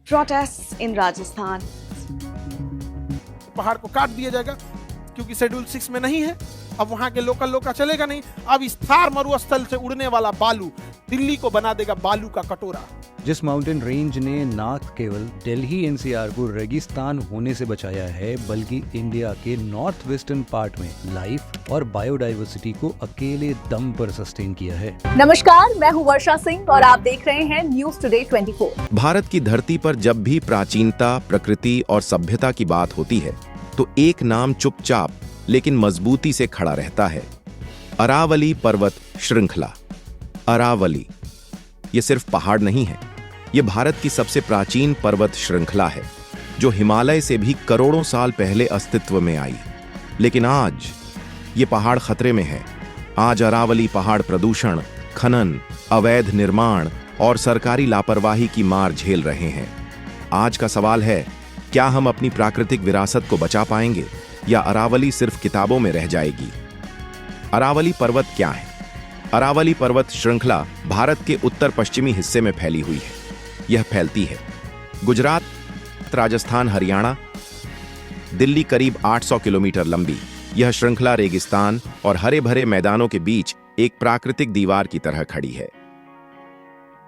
protests in Rajasthan. पहाड़ को काट दिया जाएगा क्योंकि शेड्यूल 6 में नहीं है। अब वहां के लोकल लोग का चलेगा नहीं। अब इस थार मरुस्थल से उड़ने वाला बालू दिल्ली को बना देगा बालू का कटोरा। जिस माउंटेन रेंज ने न केवल दिल्ली एनसीआर को रेगिस्तान होने से बचाया है, बल्कि इंडिया के नॉर्थ वेस्टर्न पार्ट में लाइफ और बायोडाइवर्सिटी को अकेले दम पर सस्टेन किया है। नमस्कार, मैं हूं वर्षा सिंह और आप देख रहे हैं न्यूज टुडे 24। भारत की धरती पर जब भी प्राचीनता, प्रकृति और सभ्यता की बात होती है तो एक नाम चुपचाप लेकिन मजबूती से खड़ा रहता है, अरावली पर्वत श्रृंखला। अरावली ये सिर्फ पहाड़ नहीं है, ये भारत की सबसे प्राचीन पर्वत श्रृंखला है जो हिमालय से भी करोड़ों साल पहले अस्तित्व में आई। लेकिन आज ये पहाड़ खतरे में है। आज अरावली पहाड़ प्रदूषण, खनन, अवैध निर्माण और सरकारी लापरवाही की मार झेल रहे हैं। आज का सवाल है, क्या हम अपनी प्राकृतिक विरासत को बचा पाएंगे या अरावली सिर्फ किताबों में रह जाएगी? अरावली पर्वत क्या है? अरावली पर्वत श्रृंखला भारत के उत्तर पश्चिमी हिस्से में फैली हुई है। यह फैलती है गुजरात, राजस्थान, हरियाणा, दिल्ली करीब 800 किलोमीटर लंबी। यह श्रृंखला रेगिस्तान और हरे भरे मैदानों के बीच एक प्राकृतिक दीवार की तरह खड़ी है।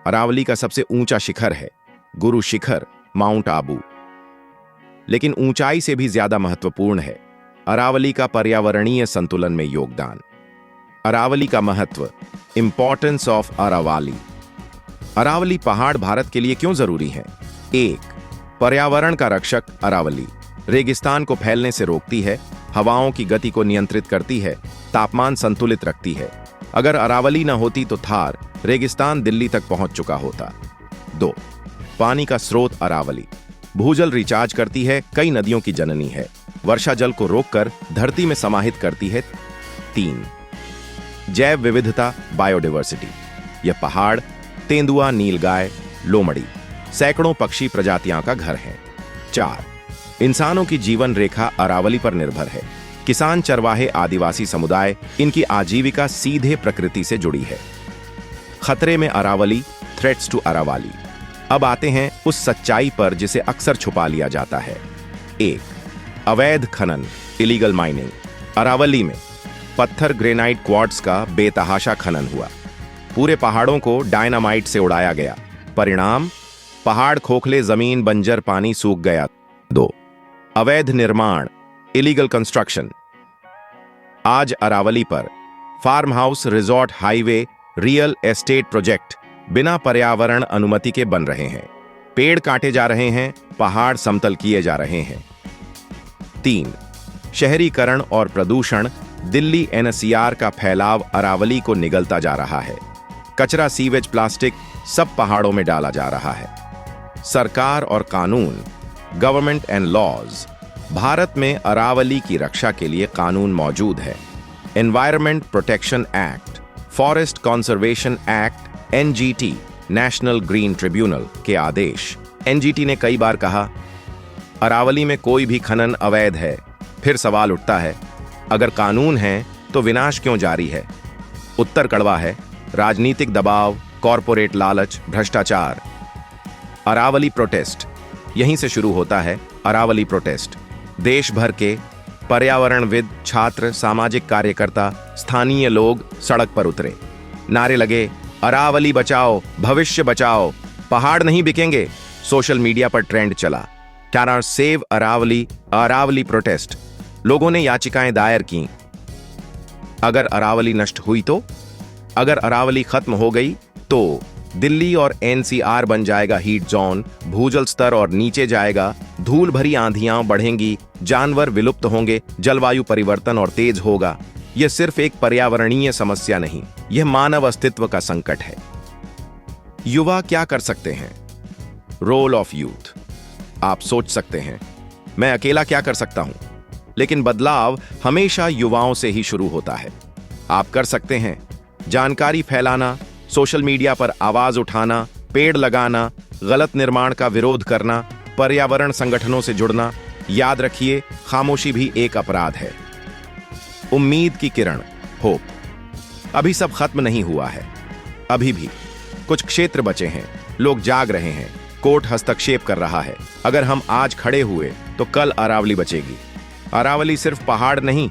अरावली का सबसे ऊंचा शिखर है गुरु शिखर, माउंट आबू। लेकिन ऊंचाई से भी ज्यादा महत्वपूर्ण है अरावली का पर्यावरणीय संतुलन में योगदान। अरावली का महत्व, इंपॉर्टेंस ऑफ अरावली। अरावली पहाड़ भारत के लिए क्यों जरूरी है? 1. पर्यावरण का रक्षक। अरावली रेगिस्तान को फैलने से रोकती है, हवाओं की गति को नियंत्रित करती है, तापमान संतुलित रखती है। अगर अरावली न होती तो थार रेगिस्तान दिल्ली तक पहुंच चुका होता। 2. पानी का स्रोत। अरावली भूजल रिचार्ज करती है, कई नदियों की जननी है, वर्षा जल को रोककर धरती में समाहित करती है। 3. जैव विविधता, बायोडाइवर्सिटी। यह पहाड़ तेंदुआ, नीलगाय, लोमड़ी, सैकड़ों पक्षी प्रजातियां का घर है। 4. इंसानों की जीवन रेखा अरावली पर निर्भर है। किसान, चरवाहे, आदिवासी समुदाय, इनकी आजीविका सीधे प्रकृति से जुड़ी है। खतरे में अरावली, थ्रेट्स टू अरावली। अब आते हैं उस सच्चाई पर जिसे अक्सर छुपा लिया जाता है। 1. अवैध खनन, इलीगल माइनिंग। अरावली में पत्थर, ग्रेनाइट, क्वार्ट्ज का बेतहाशा खनन हुआ। पूरे पहाड़ों को डायनामाइट से उड़ाया गया। परिणाम, पहाड़ खोखले, जमीन बंजर, पानी सूख गया। 2. अवैध निर्माण, इलीगल कंस्ट्रक्शन। आज अरावली पर farm house, resort, highway, real estate project बिना पर्यावरण अनुमति के बन रहे हैं। पेड़ काटे जा रहे हैं, पहाड़ समतल किए जा रहे हैं। 3. शहरीकरण और प्रदूषण। दिल्ली एनसीआर का फैलाव अरावली को निगलता जा रहा है। कचरा, सीवेज, प्लास्टिक सब पहाड़ों में डाला जा रहा है। सरकार और कानून, गवर्नमेंट एंड लॉज। भारत में अरावली की रक्षा के लिए कानून मौजूद है। Environment protection act, forest conservation act, NGT, national green tribunal के आदेश। एनजीटी ने कई बार कहा अरावली में कोई भी खनन अवैध है। फिर सवाल उठता है, अगर कानून है तो विनाश क्यों जारी है? उत्तर कड़वा है, राजनीतिक दबाव, कॉरपोरेट लालच, भ्रष्टाचार। अरावली प्रोटेस्ट यहीं से शुरू होता है। अरावली प्रोटेस्ट देश भर के पर्यावरणविद, छात्र, सामाजिक कार्यकर्ता, स्थानीय लोग सड़क पर उतरे। नारे लगे, अरावली बचाओ, भविष्य बचाओ, पहाड़ नहीं बिकेंगे। सोशल मीडिया पर ट्रेंड चला, can save Aravalli, Aravalli protest. लोगों ने याचिकाएं दायर की। अगर अरावली नष्ट हुई तो, अगर अरावली खत्म हो गई तो दिल्ली और एनसीआर बन जाएगा हीट जोन, भूजल स्तर और नीचे जाएगा, धूल भरी आंधियां बढ़ेंगी, जानवर विलुप्त होंगे, जलवायु परिवर्तन और तेज होगा। यह सिर्फ एक पर्यावरणीय समस्या नहीं, यह मानव अस्तित्व का संकट है। युवा क्या कर सकते हैं? Role of youth. आप सोच सकते हैं, मैं अकेला क्या कर सकता हूं? लेकिन बदलाव हमेशा युवाओं से ही शुरू होता है। आप कर सकते हैं जानकारी फैलाना, सोशल मीडिया पर आवाज उठाना, पेड़ लगाना, गलत निर्माण का विरोध करना, पर्यावरण संगठनों से जुड़ना। याद रखिए, खामोशी भी एक अपराध है। उम्मीद की किरण, होप। अभी सब खत्म नहीं हुआ है। अभी भी कुछ क्षेत्र बचे हैं, लोग जाग रहे हैं, कोर्ट हस्तक्षेप कर रहा है। अगर हम आज खड़े हुए तो कल अरावली बचेगी। अरावली सिर्फ पहाड़ नहीं,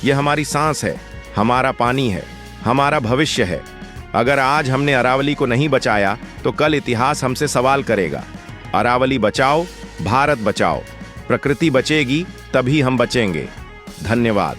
ये हमारी सांस है, हमारा पानी है, हमारा भविष्य है। अगर आज हमने अरावली को नहीं बचाया तो कल इतिहास हमसे सवाल करेगा। अरावली बचाओ, भारत बचाओ। प्रकृति बचेगी तभी हम बचेंगे। धन्यवाद।